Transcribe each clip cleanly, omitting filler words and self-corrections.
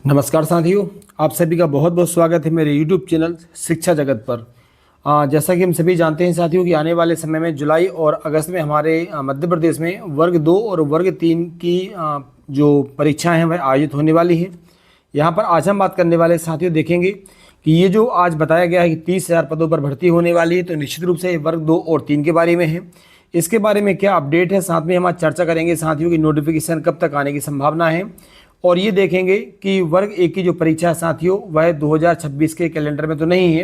नमस्कार साथियों, आप सभी का बहुत बहुत स्वागत है मेरे YouTube चैनल शिक्षा जगत पर। जैसा कि हम सभी जानते हैं साथियों कि आने वाले समय में जुलाई और अगस्त में हमारे मध्य प्रदेश में वर्ग 2 और वर्ग 3 की जो परीक्षाएं हैं वह आयोजित होने वाली है। यहाँ पर आज हम बात करने वाले साथियों देखेंगे कि ये जो आज बताया गया है कि 30,000 पदों पर भर्ती होने वाली है, तो निश्चित रूप से वर्ग 2 और 3 के बारे में है। इसके बारे में क्या अपडेट है, साथ में हम आज चर्चा करेंगे साथियों की नोटिफिकेशन कब तक आने की संभावना है, और ये देखेंगे कि वर्ग 1 की जो परीक्षा है साथियों वह 2026 के कैलेंडर में तो नहीं है,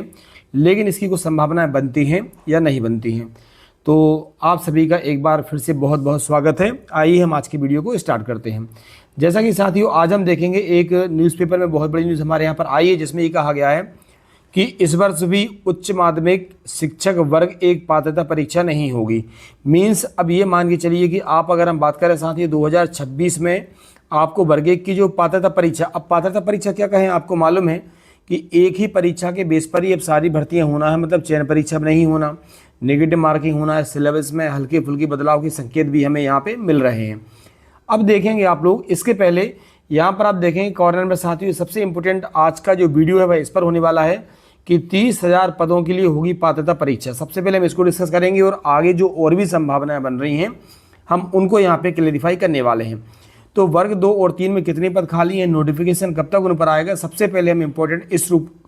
लेकिन इसकी कुछ संभावनाएं बनती हैं या नहीं बनती हैं। तो आप सभी का एक बार फिर से बहुत बहुत स्वागत है। आइए हम आज की वीडियो को स्टार्ट करते हैं। जैसा कि साथियों आज हम देखेंगे एक न्यूज़पेपर में बहुत बड़ी न्यूज़ हमारे यहाँ पर आई है, जिसमें ये कहा गया है कि इस वर्ष भी उच्च माध्यमिक शिक्षक वर्ग 1 पात्रता परीक्षा नहीं होगी। मीन्स अब ये मान के चलिए कि आप अगर हम बात करें साथियों 2026 में आपको वर्ग 1 की जो पात्रता परीक्षा, अब पात्रता परीक्षा क्या कहें, आपको मालूम है कि एक ही परीक्षा के बेस पर ही अब सारी भर्तियां होना है, मतलब चयन परीक्षा में नहीं होना, नेगेटिव मार्किंग होना है, सिलेबस में हल्के फुल्के बदलाव के संकेत भी हमें यहाँ पे मिल रहे हैं। अब देखेंगे आप लोग, इसके पहले यहाँ पर आप देखेंगे कॉर्नर में साथियों सबसे इंपॉर्टेंट आज का जो वीडियो है वह इस पर होने वाला है कि 30,000 पदों के लिए होगी पात्रता परीक्षा। सबसे पहले हम इसको डिस्कस करेंगे और आगे जो और भी संभावनाएं बन रही हैं हम उनको यहाँ पे क्लेरिफाई करने वाले हैं। तो वर्ग 2 और 3 में कितने पद खाली हैं, नोटिफिकेशन कब तक उन पर आएगा, सबसे पहले हम इम्पोर्टेंट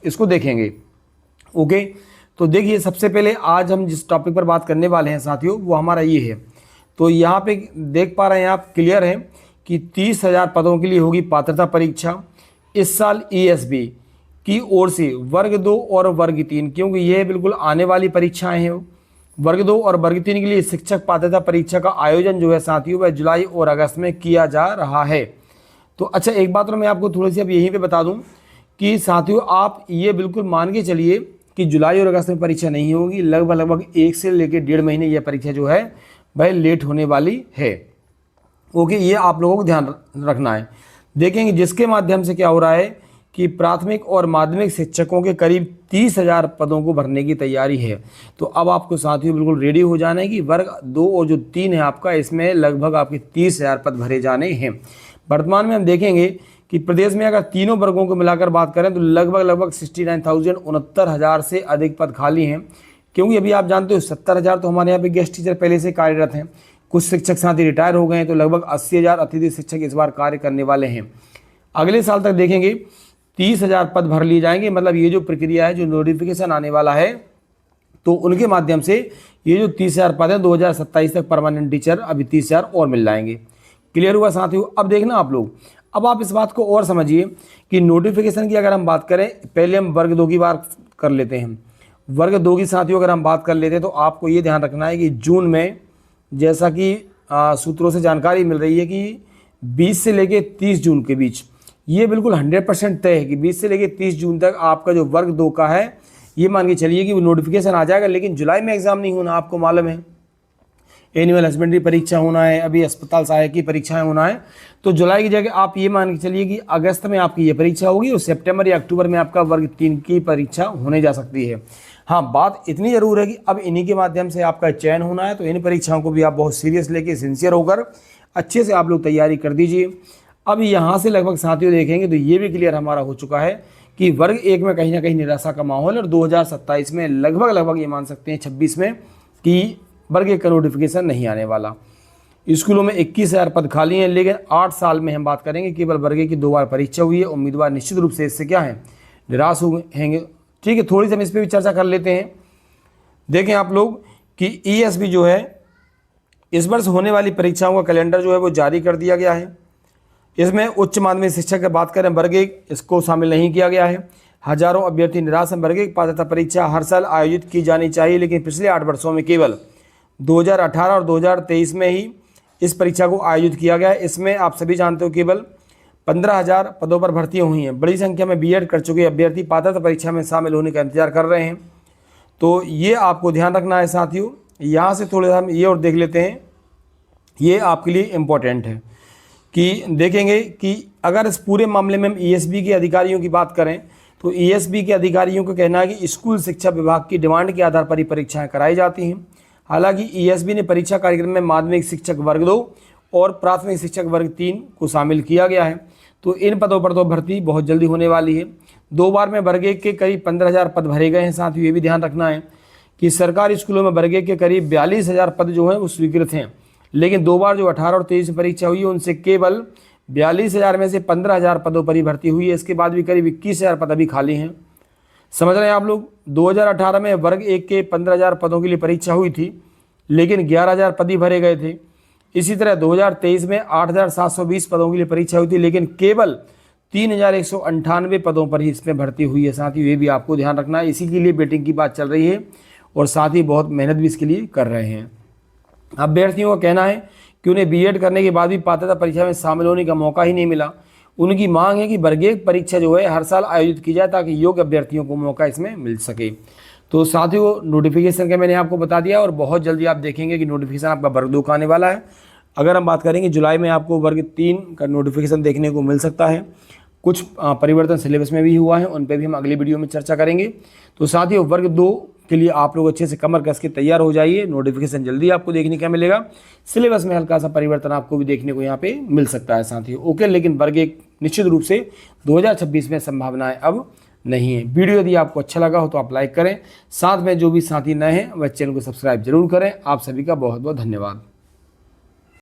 इसको देखेंगे। ओके, तो देखिए सबसे पहले आज हम जिस टॉपिक पर बात करने वाले हैं साथियों वो हमारा ये है। तो यहाँ पे देख पा रहे हैं आप, क्लियर है कि 30,000 पदों के लिए होगी पात्रता परीक्षा। इस साल ईएसबी की ओर से वर्ग 2 और वर्ग 3, क्योंकि ये बिल्कुल आने वाली परीक्षाएं हैं, वर्ग 2 और वर्ग 3 के लिए शिक्षक पात्रता परीक्षा का आयोजन जो है साथियों वह जुलाई और अगस्त में किया जा रहा है। तो अच्छा एक बात तो मैं आपको थोड़ी सी अब यहीं पे बता दूं कि साथियों आप ये बिल्कुल मान के चलिए कि जुलाई और अगस्त में परीक्षा नहीं होगी, लगभग 1 से लेकर 1.5 महीने यह परीक्षा जो है वह लेट होने वाली है। ओके, ये आप लोगों को ध्यान रखना है। देखेंगे जिसके माध्यम से क्या हो रहा है कि प्राथमिक और माध्यमिक शिक्षकों के करीब 30,000 पदों को भरने की तैयारी है। तो अब आपको साथियों बिल्कुल रेडी हो जाना है कि वर्ग 2 और जो 3 है आपका, इसमें लगभग आपके 30,000 पद भरे जाने हैं। वर्तमान में हम देखेंगे कि प्रदेश में अगर तीनों वर्गों को मिलाकर बात करें तो लगभग 69,000 से अधिक पद खाली हैं। क्योंकि अभी आप जानते हो 70,000 तो हमारे यहाँ पे गेस्ट टीचर पहले से कार्यरत हैं, कुछ शिक्षक साथी रिटायर हो गए हैं, तो लगभग 80,000 अतिथि शिक्षक इस बार कार्य करने वाले हैं। अगले साल तक देखेंगे 30,000 पद भर लिए जाएंगे। मतलब ये जो प्रक्रिया है, जो नोटिफिकेशन आने वाला है, तो उनके माध्यम से ये जो 30,000 पद है 2027 तक परमानेंट टीचर अभी 30,000 और मिल जाएंगे। क्लियर हुआ साथियों? अब देखना आप लोग, अब आप इस बात को और समझिए कि नोटिफिकेशन की अगर हम बात करें, पहले हम वर्ग 2 की बात कर लेते हैं। वर्ग 2 की साथियों अगर हम बात कर लेते हैं तो आपको ये ध्यान रखना है कि जून में, जैसा कि सूत्रों से जानकारी मिल रही है कि 20 से लेकर 30 जून के बीच, ये बिल्कुल 100% तय है कि 20 से लेकर 30 जून तक आपका जो वर्ग 2 का है ये मान के चलिए कि वो नोटिफिकेशन आ जाएगा। लेकिन जुलाई में एग्जाम नहीं होना, आपको मालूम है एनुअल हस्बेंड्री परीक्षा होना है, अभी अस्पताल सहायक की परीक्षाएं होना है। तो जुलाई की जगह आप ये मान के चलिए कि अगस्त में आपकी ये परीक्षा होगी और सितंबर या अक्टूबर में आपका वर्ग 3 की परीक्षा होने जा सकती है। हाँ, बात इतनी ज़रूर है कि अब इन्हीं के माध्यम से आपका चयन होना है, तो इन परीक्षाओं को भी आप बहुत सीरियस लेके सिंसियर होकर अच्छे से आप लोग तैयारी कर दीजिए। अब यहाँ से लगभग साथियों देखेंगे तो ये भी क्लियर हमारा हो चुका है कि वर्ग 1 में कहीं ना कहीं निराशा का माहौल, और 2027 में लगभग ये मान सकते हैं 26 में कि वर्ग 1 का नोटिफिकेशन नहीं आने वाला। स्कूलों में 21,000 पद खाली हैं, लेकिन 8 साल में हम बात करेंगे केवल वर्ग 1 की 2 बार परीक्षा हुई है। उम्मीदवार निश्चित रूप से इससे क्या है, निराश होंगे। ठीक है, थोड़ी सी हम इस पर भी चर्चा कर लेते हैं। देखें आप लोग कि ईएसबी जो है इस वर्ष होने वाली परीक्षाओं का कैलेंडर जो है वो जारी कर दिया गया है। इसमें उच्च माध्यमिक शिक्षक की बात करें वर्ग 1, इसको शामिल नहीं किया गया है। हजारों अभ्यर्थी निराश हैं। वर्ग 1 पात्रता परीक्षा हर साल आयोजित की जानी चाहिए, लेकिन पिछले 8 वर्षों में केवल 2018 और 2023 में ही इस परीक्षा को आयोजित किया गया है। इसमें आप सभी जानते हो केवल 15,000 पदों पर भर्तियाँ हुई हैं। बड़ी संख्या में बीएड कर चुके अभ्यर्थी पात्रता परीक्षा में शामिल होने का इंतजार कर रहे हैं। तो ये आपको ध्यान रखना है साथियों। यहाँ से थोड़ा हम ये और देख लेते हैं, ये आपके लिए इम्पोर्टेंट है कि देखेंगे कि अगर इस पूरे मामले में हम ईएसबी के अधिकारियों की बात करें तो ईएसबी के अधिकारियों का कहना है कि स्कूल शिक्षा विभाग की डिमांड के आधार पर ही परीक्षाएं कराई जाती हैं। हालांकि ईएसबी ने परीक्षा कार्यक्रम में माध्यमिक शिक्षक वर्ग 2 और प्राथमिक शिक्षक वर्ग 3 को शामिल किया गया है। तो इन पदों पर तो भर्ती बहुत जल्दी होने वाली है। 2 बार में वर्ग 1 के करीब 15,000 पद भरे गए हैं। साथ ही ये भी ध्यान रखना है कि सरकारी स्कूलों में वर्ग 1 के करीब 42,000 पद जो हैं वो स्वीकृत हैं, लेकिन 2 बार जो 18 और 23 में परीक्षा हुई है उनसे केवल 42,000 में से 15,000 पदों पर ही भर्ती हुई है। इसके बाद भी करीब 21,000 पद अभी खाली हैं। समझ रहे हैं आप लोग। 2018 में वर्ग 1 के 15,000 पदों के लिए परीक्षा हुई थी, लेकिन 11,000 पद ही भरे गए थे। इसी तरह 2023 में 8,720 पदों के लिए परीक्षा हुई थी, लेकिन केवल 3,198 पदों पर ही इसमें भर्ती हुई है। साथ ही ये भी आपको ध्यान रखना है। इसी के लिए वेटिंग की बात चल रही है और साथ ही बहुत मेहनत भी इसके लिए कर रहे हैं। अभ्यर्थियों का कहना है कि उन्हें बीएड करने के बाद भी पात्रता परीक्षा में शामिल होने का मौका ही नहीं मिला। उनकी मांग है कि वर्ग 1 परीक्षा जो है हर साल आयोजित की जाए ताकि योग्य अभ्यर्थियों को मौका इसमें मिल सके। तो साथियों, नोटिफिकेशन का मैंने आपको बता दिया और बहुत जल्दी आप देखेंगे कि नोटिफिकेशन आपका वर्ग 2 का आने वाला है। अगर हम बात करेंगे जुलाई में आपको वर्ग 3 का नोटिफिकेशन देखने को मिल सकता है। कुछ परिवर्तन सिलेबस में भी हुआ है, उन पर भी हम अगली वीडियो में चर्चा करेंगे। तो साथियों, वर्ग 2 के लिए आप लोग अच्छे से कमर कस के तैयार हो जाइए। नोटिफिकेशन जल्दी आपको देखने का मिलेगा। सिलेबस में हल्का सा परिवर्तन आपको भी देखने को यहाँ पे मिल सकता है साथियों। ओके, लेकिन वर्ग 1 निश्चित रूप से 2026 में संभावनाएं अब नहीं है। वीडियो यदि आपको अच्छा लगा हो तो आप लाइक करें। साथ में जो भी साथी नए हैं वह चैनल को सब्सक्राइब जरूर करें। आप सभी का बहुत बहुत धन्यवाद।